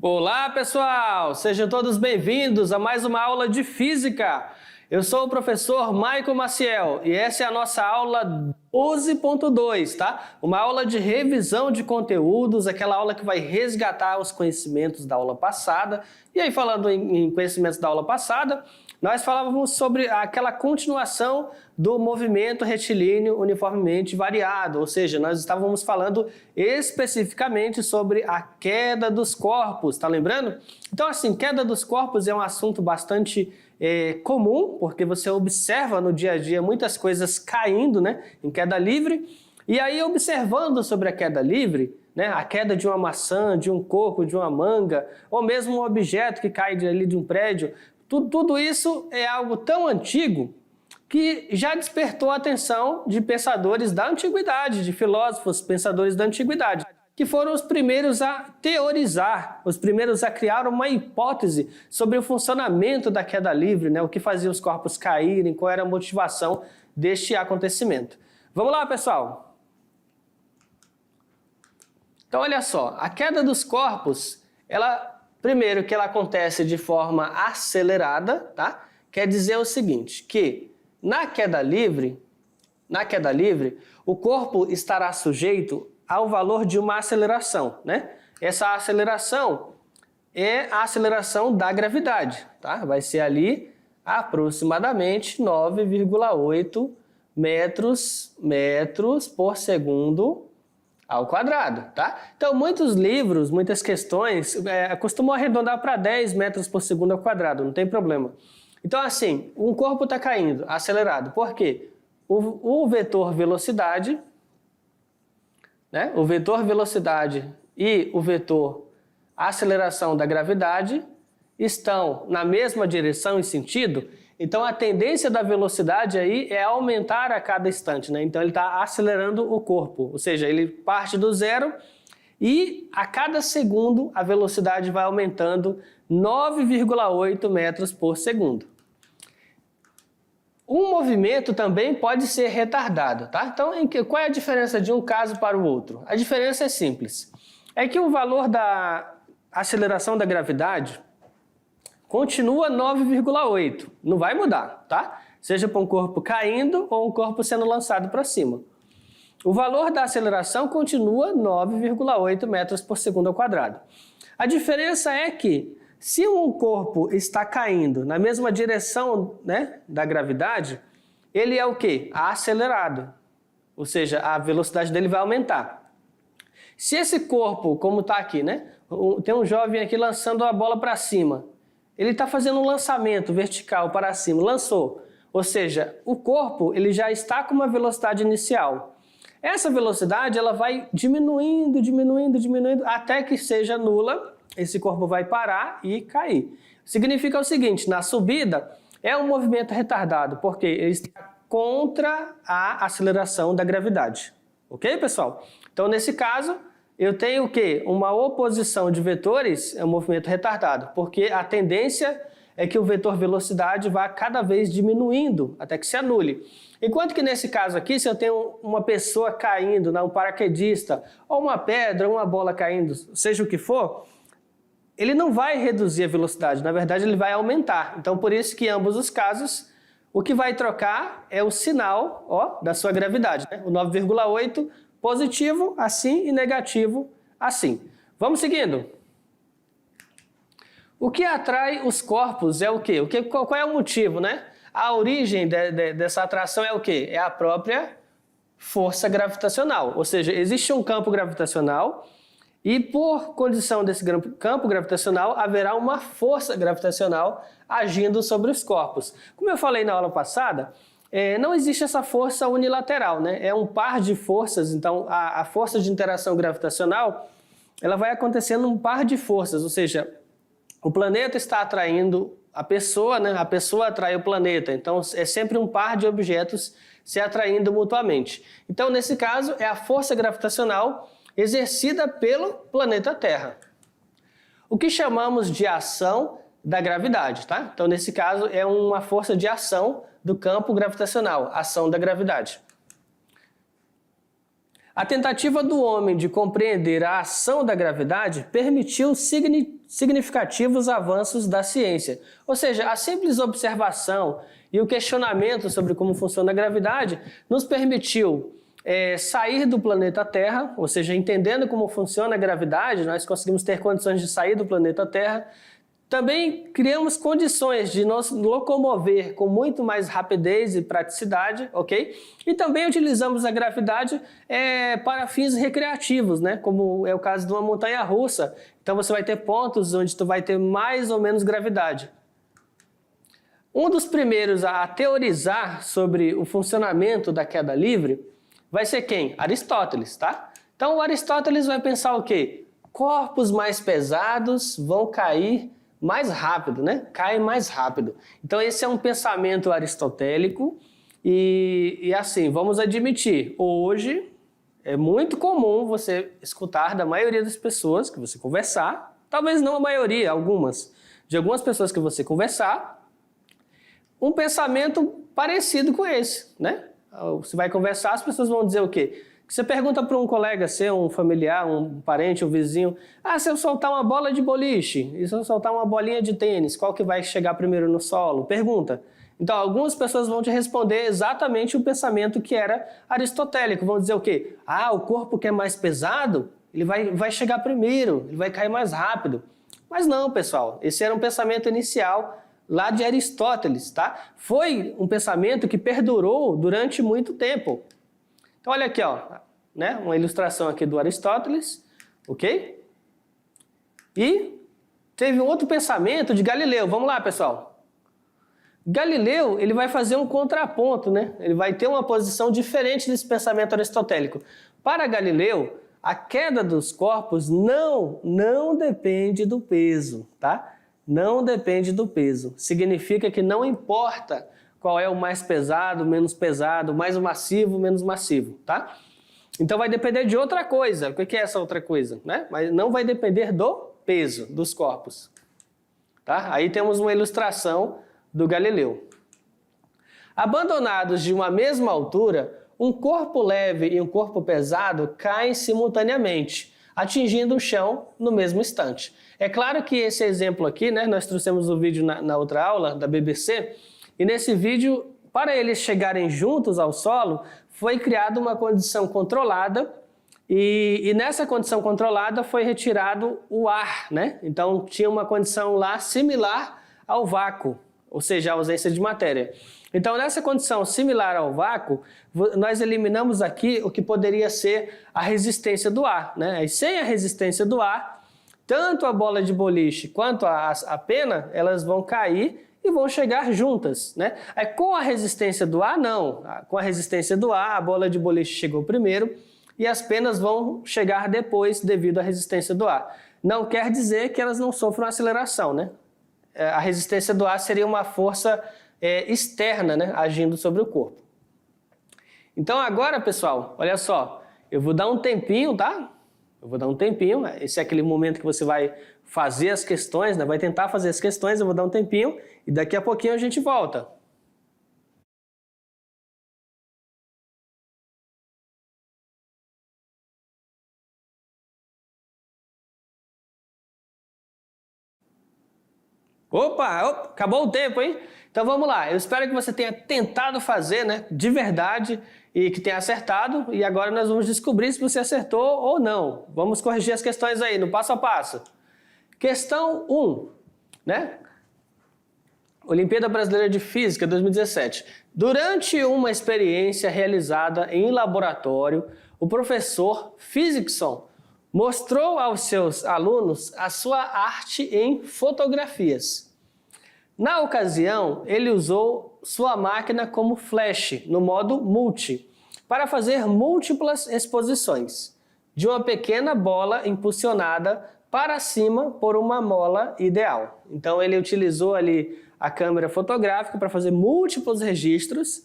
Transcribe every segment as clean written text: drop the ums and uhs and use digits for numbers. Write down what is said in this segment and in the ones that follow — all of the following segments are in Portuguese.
Olá, pessoal! Sejam todos bem-vindos a mais uma aula de Física. Eu sou o professor Michael Maciel e essa é a nossa aula 12.2, tá? Uma aula de revisão de conteúdos, aquela aula que vai resgatar os conhecimentos da aula passada. E aí, falando em conhecimentos da aula passada, nós falávamos sobre aquela continuação do movimento retilíneo uniformemente variado, ou seja, nós estávamos falando especificamente sobre a queda dos corpos, tá lembrando? Então, assim, queda dos corpos é um assunto bastante comum, porque você observa no dia a dia muitas coisas caindo, né, em queda livre, e aí observando sobre a queda livre, né, a queda de uma maçã, de um coco, de uma manga, ou mesmo um objeto que cai ali de um prédio, tudo isso é algo tão antigo que já despertou a atenção de pensadores da antiguidade, de filósofos, pensadores da antiguidade, que foram os primeiros a teorizar, os primeiros a criar uma hipótese sobre o funcionamento da queda livre, né? O que fazia os corpos caírem, qual era a motivação deste acontecimento. Vamos lá, pessoal? Então, olha só, a queda dos corpos, primeiro que ela acontece de forma acelerada, tá? Quer dizer o seguinte, que na queda livre, o corpo estará sujeito ao valor de uma aceleração, né? Essa aceleração é a aceleração da gravidade, tá? Vai ser ali aproximadamente 9,8 metros por segundo ao quadrado, tá? Então, muitos livros, muitas questões costumam arredondar para 10 metros por segundo ao quadrado, não tem problema. Então, assim, um corpo está caindo, acelerado. Por quê? O vetor velocidade, né? O vetor velocidade e o vetor aceleração da gravidade estão na mesma direção e sentido, então a tendência da velocidade aí é aumentar a cada instante, né? Então ele está acelerando o corpo, ou seja, ele parte do zero e a cada segundo a velocidade vai aumentando 9,8 metros por segundo. Um movimento também pode ser retardado, tá? Então, qual é a diferença de um caso para o outro? A diferença é simples. É que o valor da aceleração da gravidade continua 9,8. Não vai mudar, tá? Seja para um corpo caindo ou um corpo sendo lançado para cima. O valor da aceleração continua 9,8 metros por segundo ao quadrado. A diferença é que se um corpo está caindo na mesma direção, né, da gravidade, ele é o quê? Acelerado. Ou seja, a velocidade dele vai aumentar. Se esse corpo, como está aqui, né, tem um jovem aqui lançando a bola para cima, ele está fazendo um lançamento vertical para cima, lançou. Ou seja, o corpo ele já está com uma velocidade inicial. Essa velocidade ela vai diminuindo, até que seja nula. Esse corpo vai parar e cair. Significa o seguinte, na subida é um movimento retardado, porque ele está contra a aceleração da gravidade. Ok, pessoal? Então, nesse caso, eu tenho o quê? Uma oposição de vetores é um movimento retardado, porque a tendência é que o vetor velocidade vá cada vez diminuindo, até que se anule. Enquanto que nesse caso aqui, se eu tenho uma pessoa caindo, um paraquedista, ou uma pedra, uma bola caindo, seja o que for, ele não vai reduzir a velocidade, na verdade ele vai aumentar. Então por isso que em ambos os casos, o que vai trocar é o sinal, ó, da sua gravidade, né? O 9,8 positivo assim e negativo assim. Vamos seguindo. O que atrai os corpos é o quê? Qual é o motivo, né? A origem dessa atração é o quê? É a própria força gravitacional. Ou seja, existe um campo gravitacional e por condição desse campo gravitacional haverá uma força gravitacional agindo sobre os corpos. Como eu falei na aula passada, não existe essa força unilateral, né? É um par de forças, então a força de interação gravitacional ela vai acontecendo um par de forças, ou seja, o planeta está atraindo a pessoa, né? A pessoa atrai o planeta, então é sempre um par de objetos se atraindo mutuamente. Então nesse caso é a força gravitacional exercida pelo planeta Terra. O que chamamos de ação da gravidade, tá? Então, nesse caso, é uma força de ação do campo gravitacional, ação da gravidade. A tentativa do homem de compreender a ação da gravidade permitiu significativos avanços da ciência. Ou seja, a simples observação e o questionamento sobre como funciona a gravidade nos permitiu sair do planeta Terra, ou seja, entendendo como funciona a gravidade, nós conseguimos ter condições de sair do planeta Terra. Também criamos condições de nos locomover com muito mais rapidez e praticidade, ok? E também utilizamos a gravidade para fins recreativos, né? Como é o caso de uma montanha-russa. Então você vai ter pontos onde tu vai ter mais ou menos gravidade. Um dos primeiros a teorizar sobre o funcionamento da queda livre vai ser quem? Aristóteles, tá? Então o Aristóteles vai pensar o quê? Corpos mais pesados vão cair mais rápido, né? Cai mais rápido. Então esse é um pensamento aristotélico e assim, vamos admitir, hoje é muito comum você escutar da maioria das pessoas que você conversar, talvez não a maioria, de algumas pessoas que você conversar, um pensamento parecido com esse, né? Você vai conversar, as pessoas vão dizer o quê? Você pergunta para um colega seu, um familiar, um parente, um vizinho, se eu soltar uma bola de boliche e se eu soltar uma bolinha de tênis, qual que vai chegar primeiro no solo? Pergunta. Então, algumas pessoas vão te responder exatamente o pensamento que era aristotélico. Vão dizer o quê? O corpo que é mais pesado, ele vai chegar primeiro, ele vai cair mais rápido. Mas não, pessoal, esse era um pensamento inicial lá de Aristóteles, tá? Foi um pensamento que perdurou durante muito tempo. Então, olha aqui, ó, né? Uma ilustração aqui do Aristóteles, ok? E teve um outro pensamento de Galileu. Vamos lá, pessoal. Galileu, ele vai fazer um contraponto, né? Ele vai ter uma posição diferente desse pensamento aristotélico. Para Galileu, a queda dos corpos não depende do peso, tá? Não depende do peso. Significa que não importa qual é o mais pesado, menos pesado, mais massivo, menos massivo, tá? Então vai depender de outra coisa. O que é essa outra coisa, né? Mas não vai depender do peso dos corpos, tá? Aí temos uma ilustração do Galileu. Abandonados de uma mesma altura, um corpo leve e um corpo pesado caem simultaneamente, atingindo o chão no mesmo instante. É claro que esse exemplo aqui, né? Nós trouxemos o vídeo na outra aula da BBC. E nesse vídeo, para eles chegarem juntos ao solo, foi criada uma condição controlada e nessa condição controlada foi retirado o ar, né? Então tinha uma condição lá similar ao vácuo, ou seja, a ausência de matéria. Então nessa condição similar ao vácuo, nós eliminamos aqui o que poderia ser a resistência do ar, né? E sem a resistência do ar, tanto a bola de boliche quanto a pena, elas vão cair e vão chegar juntas, né? Aí, com a resistência do ar, não. Com a resistência do ar, a bola de boliche chegou primeiro e as penas vão chegar depois devido à resistência do ar. Não quer dizer que elas não sofram aceleração, né? A resistência do ar seria uma força externa, né? Agindo sobre o corpo. Então agora, pessoal, olha só, eu vou dar um tempinho, tá? Eu vou dar um tempinho, esse é aquele momento que você vai fazer as questões, né? Vai tentar fazer as questões, eu vou dar um tempinho e daqui a pouquinho a gente volta. Opa, acabou o tempo, hein? Então vamos lá, eu espero que você tenha tentado fazer, né, de verdade e que tenha acertado e agora nós vamos descobrir se você acertou ou não. Vamos corrigir as questões aí, no passo a passo. Questão 1, né? Olimpíada Brasileira de Física 2017. Durante uma experiência realizada em laboratório, o professor Physicson mostrou aos seus alunos a sua arte em fotografias. Na ocasião, ele usou sua máquina como flash, no modo multi, para fazer múltiplas exposições de uma pequena bola impulsionada para cima por uma mola ideal. Então ele utilizou ali a câmera fotográfica para fazer múltiplos registros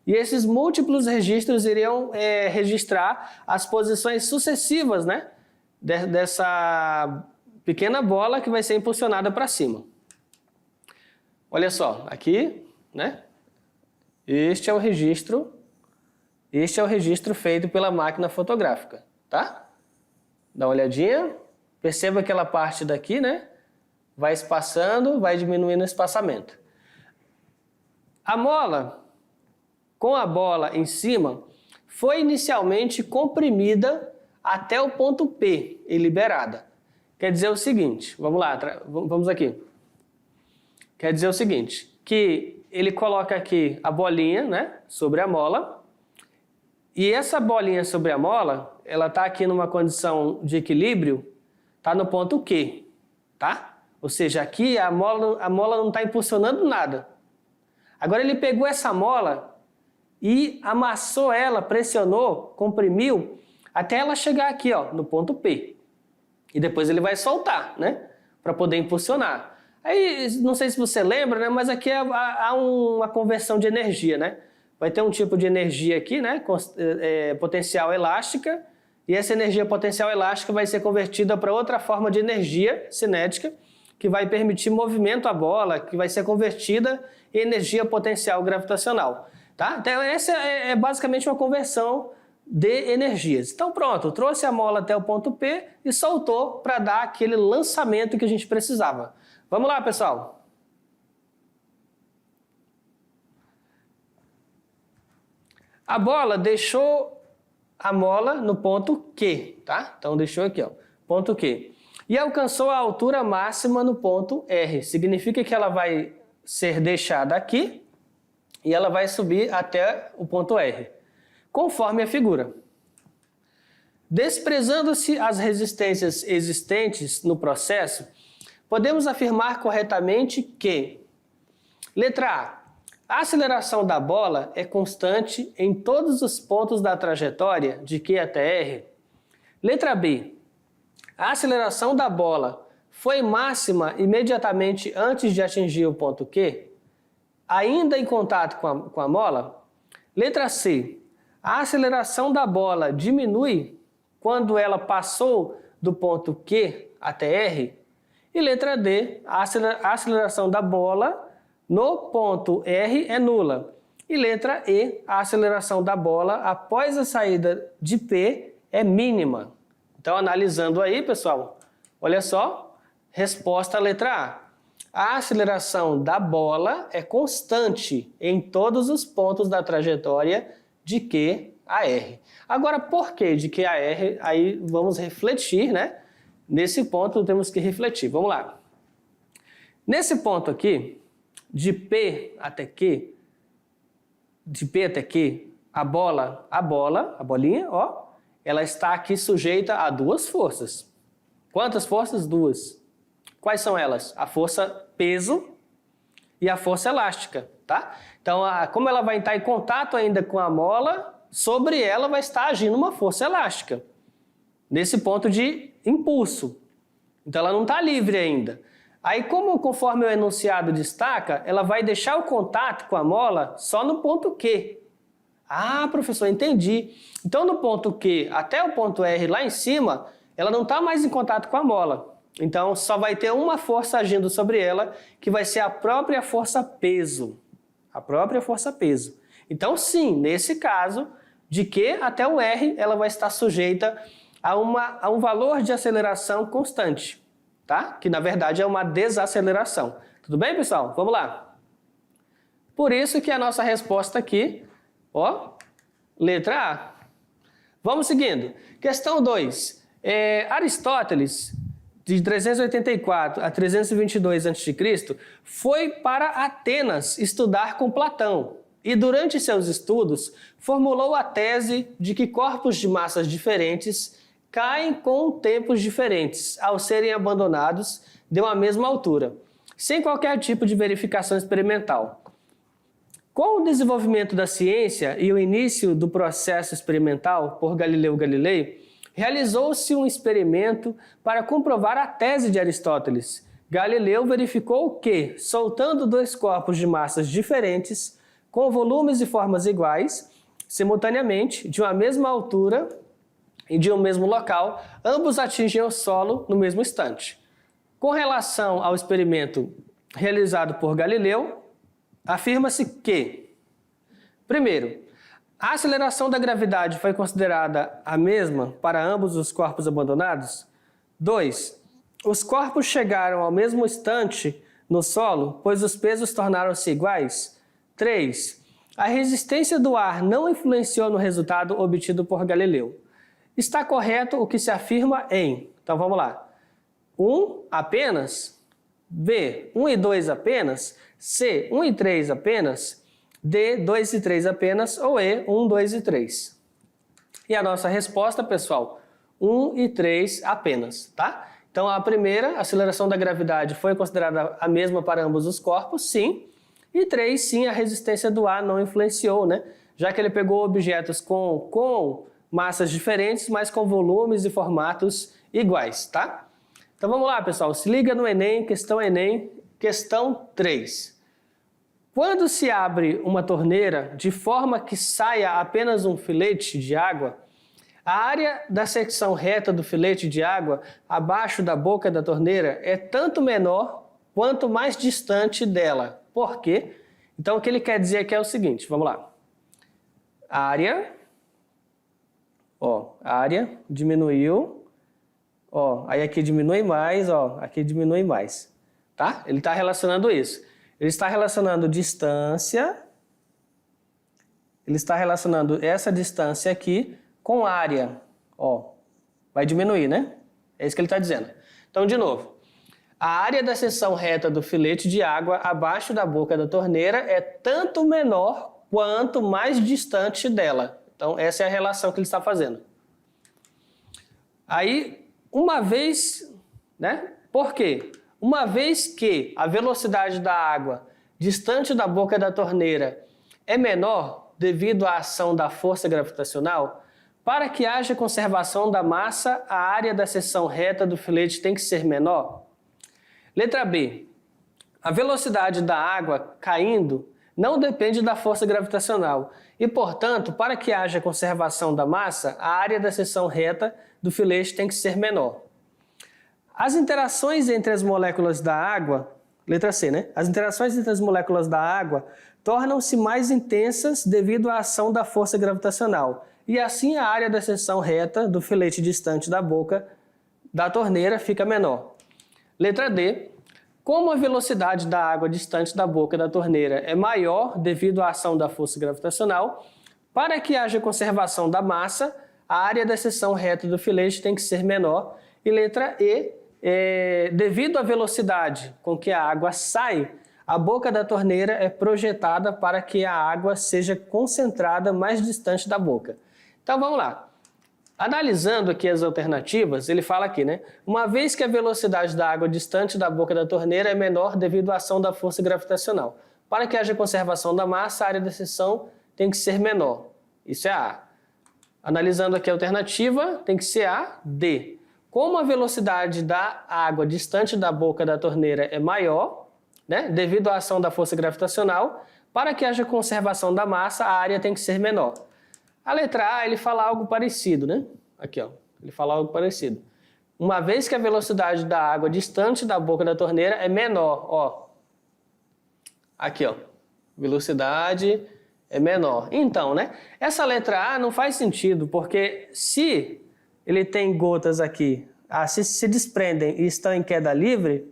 e esses múltiplos registros iriam registrar as posições sucessivas, né, dessa pequena bola que vai ser impulsionada para cima. Olha só, aqui, né? Este é o registro Este é o registro feito pela máquina fotográfica, tá? Dá uma olhadinha, perceba aquela parte daqui, né? Vai espaçando, vai diminuindo o espaçamento. A mola, com a bola em cima, foi inicialmente comprimida até o ponto P e liberada. Quer dizer o seguinte, vamos lá, vamos aqui. Quer dizer o seguinte, que ele coloca aqui a bolinha, né, sobre a mola, e essa bolinha sobre a mola, ela está aqui numa condição de equilíbrio, está no ponto Q, tá? Ou seja, aqui a mola não está impulsionando nada. Agora ele pegou essa mola e amassou ela, pressionou, comprimiu, até ela chegar aqui, ó, no ponto P. E depois ele vai soltar, né? Para poder impulsionar. Aí, não sei se você lembra, né? Mas aqui há uma conversão de energia, né? Vai ter um tipo de energia aqui, né? Potencial elástica. E essa energia potencial elástica vai ser convertida para outra forma de energia cinética, que vai permitir movimento à bola, que vai ser convertida em energia potencial gravitacional. Tá? Então, essa é basicamente uma conversão de energias. Então, pronto, trouxe a mola até o ponto P e soltou para dar aquele lançamento que a gente precisava. Vamos lá, pessoal. A bola deixou a mola no ponto Q, tá? Então, deixou aqui, ó, ponto Q. E alcançou a altura máxima no ponto R. Significa que ela vai ser deixada aqui e ela vai subir até o ponto R, conforme a figura. Desprezando-se as resistências existentes no processo, podemos afirmar corretamente que, letra A aceleração da bola é constante em todos os pontos da trajetória de Q até R. Letra B, a aceleração da bola foi máxima imediatamente antes de atingir o ponto Q, ainda em contato com a mola. Letra C, a aceleração da bola diminui quando ela passou do ponto Q até R. E letra D, a aceleração da bola no ponto R é nula. E letra E, a aceleração da bola após a saída de P é mínima. Então, analisando aí, pessoal, olha só, resposta à letra A. A aceleração da bola é constante em todos os pontos da trajetória de Q a R. Agora, por que de Q a R? Aí vamos refletir, né? Nesse ponto temos que refletir. Vamos lá. Nesse ponto aqui, de P até Q, a bolinha, ó, ela está aqui sujeita a duas forças. Quantas forças? Duas. Quais são elas? A força peso e a força elástica, tá? Então, como ela vai estar em contato ainda com a mola, sobre ela vai estar agindo uma força elástica, nesse ponto de impulso. Então, ela não está livre ainda. Aí, conforme o enunciado destaca, ela vai deixar o contato com a mola só no ponto Q. Ah, professor, entendi. Então, no ponto Q até o ponto R lá em cima, ela não está mais em contato com a mola. Então, só vai ter uma força agindo sobre ela, que vai ser a própria força peso. A própria força peso. Então, sim, nesse caso, de Q até o R, ela vai estar sujeita a um valor de aceleração constante. Tá? Que na verdade é uma desaceleração. Tudo bem, pessoal? Vamos lá. Por isso que a nossa resposta aqui, ó, letra A. Vamos seguindo. Questão 2. Aristóteles, de 384 a 322 a.C., foi para Atenas estudar com Platão e durante seus estudos formulou a tese de que corpos de massas diferentes caem com tempos diferentes ao serem abandonados de uma mesma altura, sem qualquer tipo de verificação experimental. Com o desenvolvimento da ciência e o início do processo experimental por Galileu Galilei, realizou-se um experimento para comprovar a tese de Aristóteles. Galileu verificou que, soltando dois corpos de massas diferentes, com volumes e formas iguais, simultaneamente, de uma mesma altura e de um mesmo local, ambos atingem o solo no mesmo instante. Com relação ao experimento realizado por Galileu, afirma-se que, primeiro, A aceleração da gravidade foi considerada a mesma para ambos os corpos abandonados? 2. Os corpos chegaram ao mesmo instante no solo, pois os pesos tornaram-se iguais? 3. A resistência do ar não influenciou no resultado obtido por Galileu. Está correto o que se afirma em... Então vamos lá. 1 apenas? B. 1 e 2 apenas? C. 1 e 3 apenas? D, 2 e 3 apenas, ou E, 1, 2 e 3. E a nossa resposta, pessoal, 1 e 3 apenas, tá? Então, a primeira, a aceleração da gravidade foi considerada a mesma para ambos os corpos, sim. E 3, sim, a resistência do ar não influenciou, né? Já que ele pegou objetos com massas diferentes, mas com volumes e formatos iguais, tá? Então, vamos lá, pessoal. Se liga no Enem, questão 3. Quando se abre uma torneira de forma que saia apenas um filete de água, a área da secção reta do filete de água abaixo da boca da torneira é tanto menor quanto mais distante dela. Por quê? Então o que ele quer dizer aqui é o seguinte, vamos lá. A área diminuiu, aí aqui diminui mais, aqui diminui mais, tá? Ele está relacionando isso. Ele está relacionando distância, ele está relacionando essa distância aqui com área. Vai diminuir, né? É isso que ele está dizendo. Então, de novo, a área da seção reta do filete de água abaixo da boca da torneira é tanto menor quanto mais distante dela. Então, essa é a relação que ele está fazendo. Aí, uma vez, né? Por quê? Uma vez que a velocidade da água distante da boca da torneira é menor devido à ação da força gravitacional, para que haja conservação da massa, a área da seção reta do filete tem que ser menor? Letra B. A velocidade da água caindo não depende da força gravitacional e, portanto, para que haja conservação da massa, a área da seção reta do filete tem que ser menor. As interações entre as moléculas da água, letra C, né? As interações entre as moléculas da água tornam-se mais intensas devido à ação da força gravitacional. E assim a área da seção reta do filete distante da boca da torneira fica menor. Letra D. Como a velocidade da água distante da boca da torneira é maior devido à ação da força gravitacional, para que haja conservação da massa, a área da seção reta do filete tem que ser menor. E letra E. Devido à velocidade com que a água sai, a boca da torneira é projetada para que a água seja concentrada mais distante da boca. Então vamos lá. Analisando aqui as alternativas, ele fala aqui, né? Uma vez que a velocidade da água distante da boca da torneira é menor devido à ação da força gravitacional. Para que haja conservação da massa, a área da seção tem que ser menor. Isso é A. Analisando aqui a alternativa, tem que ser A, D. Como a velocidade da água distante da boca da torneira é maior, né, devido à ação da força gravitacional, para que haja conservação da massa, a área tem que ser menor. A letra A, ele fala algo parecido, né? Aqui, ele fala algo parecido. Uma vez que a velocidade da água distante da boca da torneira é menor, Aqui, velocidade é menor. Então, né, essa letra A não faz sentido, porque se ele tem gotas aqui, se desprendem e estão em queda livre,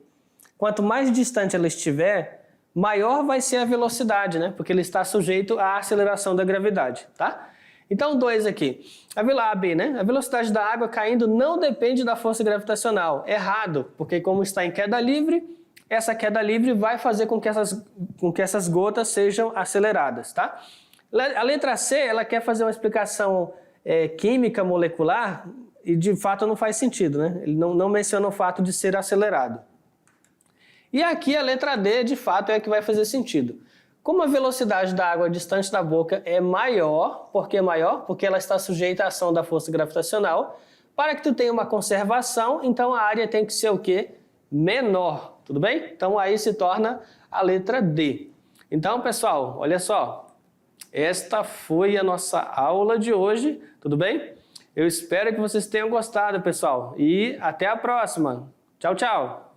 quanto mais distante ela estiver, maior vai ser a velocidade, né? Porque ele está sujeito à aceleração da gravidade, tá? Então, 2 aqui. A B, né? A velocidade da água caindo não depende da força gravitacional. Errado, porque como está em queda livre, essa queda livre vai fazer com que essas gotas sejam aceleradas, tá? A letra C, ela quer fazer uma explicação química molecular e de fato não faz sentido, né? Ele não menciona o fato de ser acelerado. E aqui a letra D, de fato, é a que vai fazer sentido. Como a velocidade da água distante da boca é maior, por que maior? Porque ela está sujeita à ação da força gravitacional. Para que tu tenha uma conservação, então a área tem que ser o quê? Menor, tudo bem? Então aí se torna a letra D. Então, pessoal, olha só. Esta foi a nossa aula de hoje, tudo bem? Eu espero que vocês tenham gostado, pessoal. E até a próxima. Tchau, tchau.